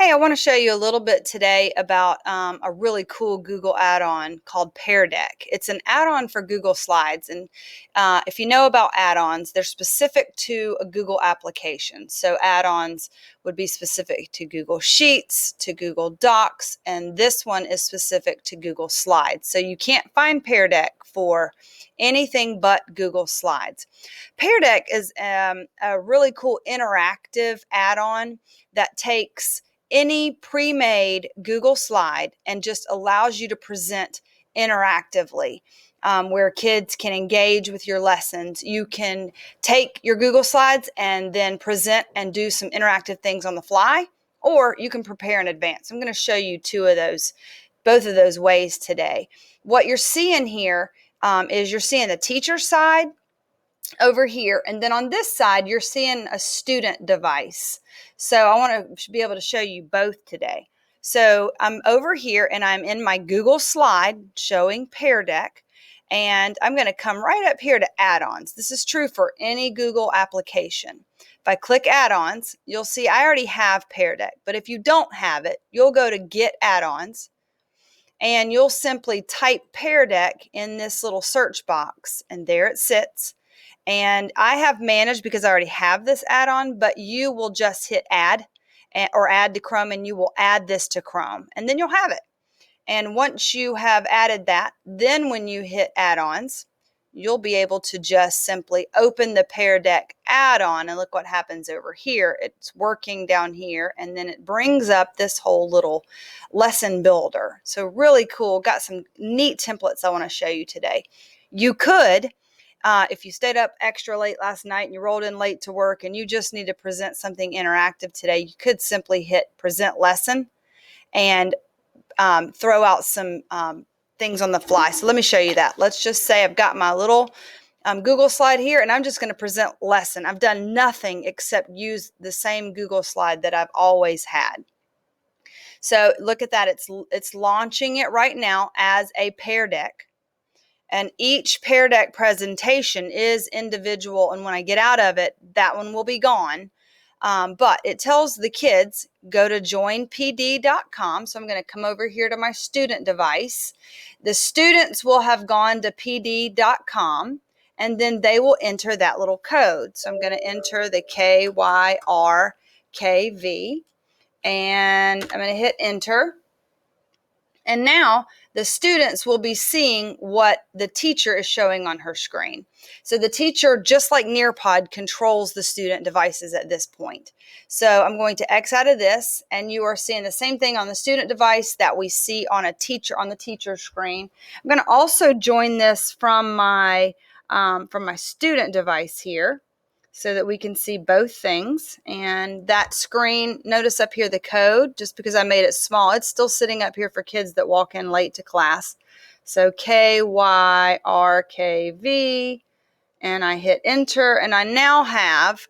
Hey, I want to show you a little bit today about a really cool Google add-on called Pear Deck. It's an add-on for Google Slides, and if you know about add-ons, they're specific to a Google application. So add-ons would be specific to Google Sheets, to Google Docs, and this one is specific to Google Slides. So you can't find Pear Deck for anything but Google Slides. Pear Deck is a really cool interactive add-on that takes any pre-made Google slide and just allows you to present interactively, where kids can engage with your lessons. You can take your Google Slides and then present and do some interactive things on the fly, or you can prepare in advance. I'm going to show you both of those ways today. What you're seeing here is you're seeing the teacher side over here, and then on this side you're seeing a student device. So I want to be able to show you both today. So I'm over here and I'm in my Google slide showing Pear Deck, and I'm going to come right up here to add-ons. This is true for any Google application. If I click add-ons, you'll see I already have Pear Deck, but if you don't have it, you'll go to get add-ons and you'll simply type Pear Deck in this little search box, and there it sits. And I have managed because I already have this add-on, but you will just hit add or add to Chrome, and you will add this to Chrome, and then you'll have it. And once you have added that, then when you hit add-ons, you'll be able to just simply open the Pear Deck add-on, and look what happens over here. It's working down here, and then it brings up this whole little lesson builder. So really cool. Got some neat templates I want to show you today. You could, if you stayed up extra late last night and you rolled in late to work and you just need to present something interactive today, you could simply hit present lesson and throw out some things on the fly. So let me show you that. Let's just say I've got my little Google slide here, and I'm just going to present lesson. I've done nothing except use the same Google slide that I've always had. So look at that. It's launching it right now as a Pear Deck. And each Pear Deck presentation is individual, and when I get out of it, that one will be gone. But it tells the kids, go to joinpd.com. So I'm going to come over here to my student device. The students will have gone to pd.com, and then they will enter that little code. So I'm going to enter the KYRKV, and I'm going to hit enter. And now the students will be seeing what the teacher is showing on her screen. So the teacher, just like Nearpod, controls the student devices at this point. So I'm going to X out of this, and you are seeing the same thing on the student device that we see on the teacher's screen. I'm going to also join this from my student device here, so that we can see both things. And that screen, notice up here the code, just because I made it small, it's still sitting up here for kids that walk in late to class. So KYRKV, and I hit enter, and I now have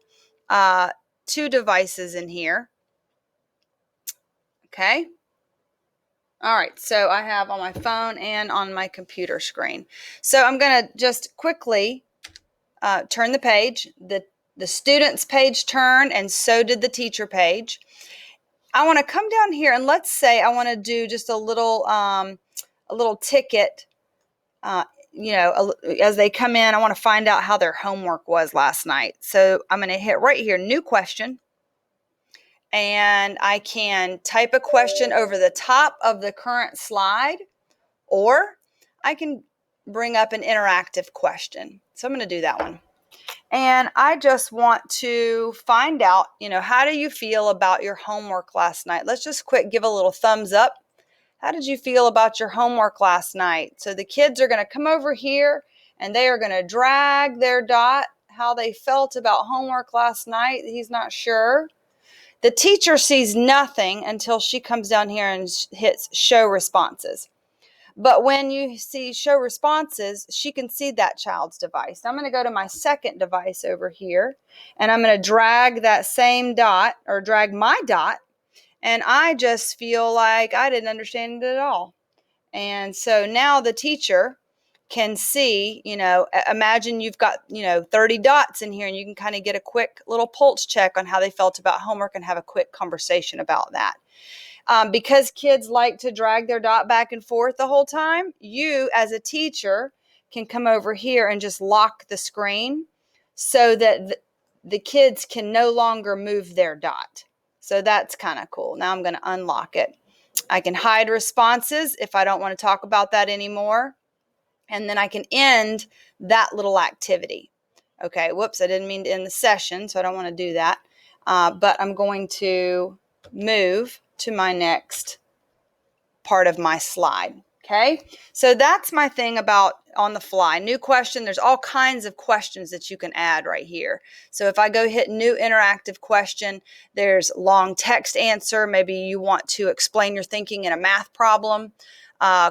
two devices in here. Okay. All right, so I have on my phone and on my computer screen. So I'm going to just quickly turn the page. The student's page turned, and so did the teacher page. I want to come down here, and let's say I want to do just a little ticket. As they come in, I want to find out how their homework was last night. So I'm going to hit right here, new question, and I can type a question over the top of the current slide, or I can bring up an interactive question. So I'm going to do that one. And I just want to find out, how do you feel about your homework last night? Let's just give a little thumbs up. How did you feel about your homework last night? So the kids are going to come over here, and they are going to drag their dot, how they felt about homework last night. He's not sure. The teacher sees nothing until she comes down here and hits show responses. But when you see show responses, she can see that child's device. I'm going to go to my second device over here, and I'm going to drag that same dot, or drag my dot, and I just feel like I didn't understand it at all. And so now the teacher can see, imagine you've got, 30 dots in here, and you can kind of get a quick little pulse check on how they felt about homework and have a quick conversation about that. Because kids like to drag their dot back and forth the whole time, you as a teacher can come over here and just lock the screen so that the kids can no longer move their dot. So that's kind of cool. Now I'm going to unlock it. I can hide responses if I don't want to talk about that anymore. And then I can end that little activity. Okay, whoops, I didn't mean to end the session, so I don't want to do that. But I'm going to move to my next part of my slide. Okay, so that's my thing about on the fly. New question, there's all kinds of questions that you can add right here. So if I go hit new interactive question, there's long text answer. Maybe you want to explain your thinking in a math problem,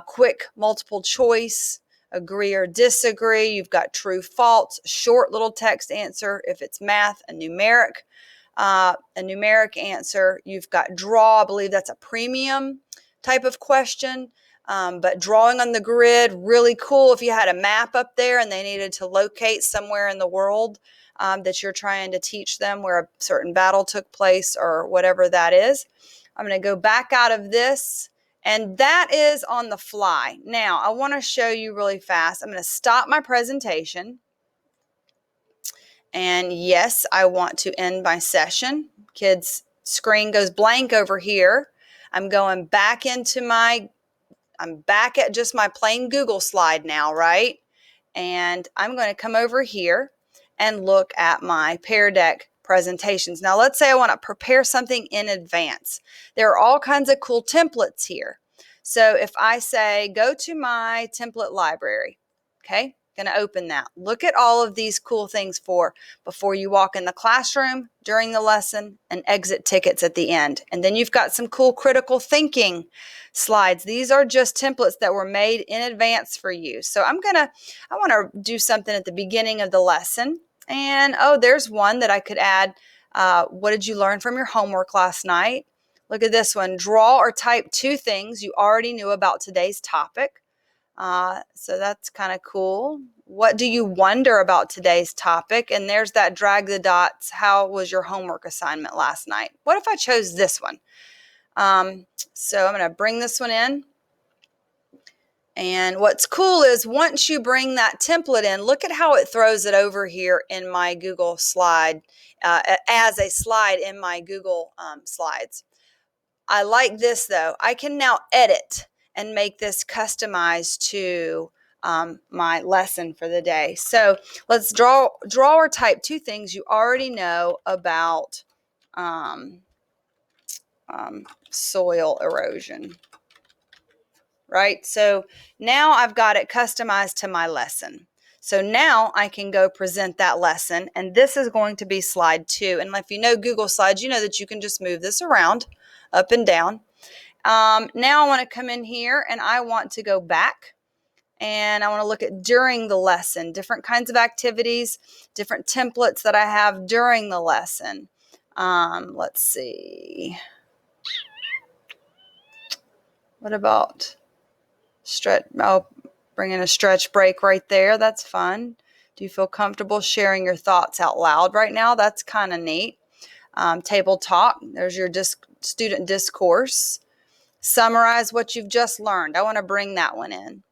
quick multiple choice, agree or disagree. You've got true, false, short little text answer. If it's math, a numeric answer. You've got draw. I believe that's a premium type of question. But drawing on the grid, really cool. If you had a map up there and they needed to locate somewhere in the world that you're trying to teach them where a certain battle took place or whatever that is. I'm going to go back out of this. And that is on the fly. Now, I want to show you really fast. I'm going to stop my presentation. And yes, I want to end my session. Kids' screen goes blank over here. I'm going back into I'm back at just my plain Google slide now, right? And I'm going to come over here and look at my Pear Deck presentations. Now, let's say I want to prepare something in advance. There are all kinds of cool templates here. So if I say, go to my template library, okay, going to open that. Look at all of these cool things for before you walk in the classroom, during the lesson, and exit tickets at the end. And then you've got some cool critical thinking slides. These are just templates that were made in advance for you. So I want to do something at the beginning of the lesson. And oh, there's one that I could add. What did you learn from your homework last night? Look at this one. Draw or type 2 things you already knew about today's topic. So that's kind of cool. What do you wonder about today's topic? And there's that drag the dots. How was your homework assignment last night? What if I chose this one? So I'm going to bring this one in. And what's cool is once you bring that template in, look at how it throws it over here in my Google slide, as a slide in my Google slides. I like this though. I can now edit and make this customized to my lesson for the day. So let's draw or type 2 things you already know about soil erosion. Right? So now I've got it customized to my lesson. So now I can go present that lesson, and this is going to be slide 2. And if you know Google Slides, you know that you can just move this around up and down. Now I want to come in here and I want to go back and I want to look at during the lesson, different kinds of activities, different templates that I have during the lesson. Let's see. What about stretch? I'll bring in a stretch break right there. That's fun. Do you feel comfortable sharing your thoughts out loud right now? That's kind of neat. Table talk. There's your student discourse. Summarize what you've just learned. I want to bring that one in.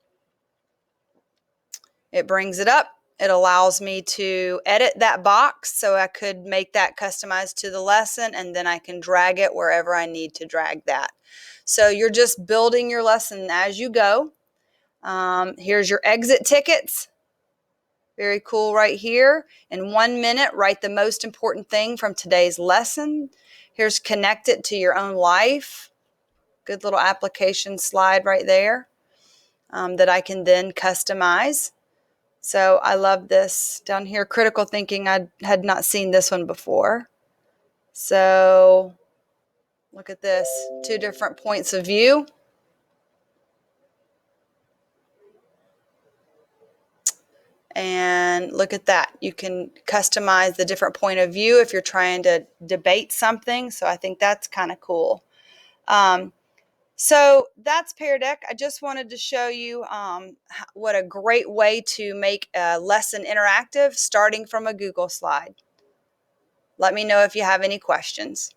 It brings it up. It allows me to edit that box so I could make that customized to the lesson, and then I can drag it wherever I need to drag that. So you're just building your lesson as you go. Here's your exit tickets. Very cool right here. In 1 minute, write the most important thing from today's lesson. Here's connect it to your own life. Good little application slide right there that I can then customize. So I love this. Down here, critical thinking, I had not seen this one before. So look at this, 2 different points of view. And look at that. You can customize the different point of view if you're trying to debate something. So I think that's kind of cool. So that's Pear Deck. I just wanted to show you what a great way to make a lesson interactive starting from a Google slide. Let me know if you have any questions.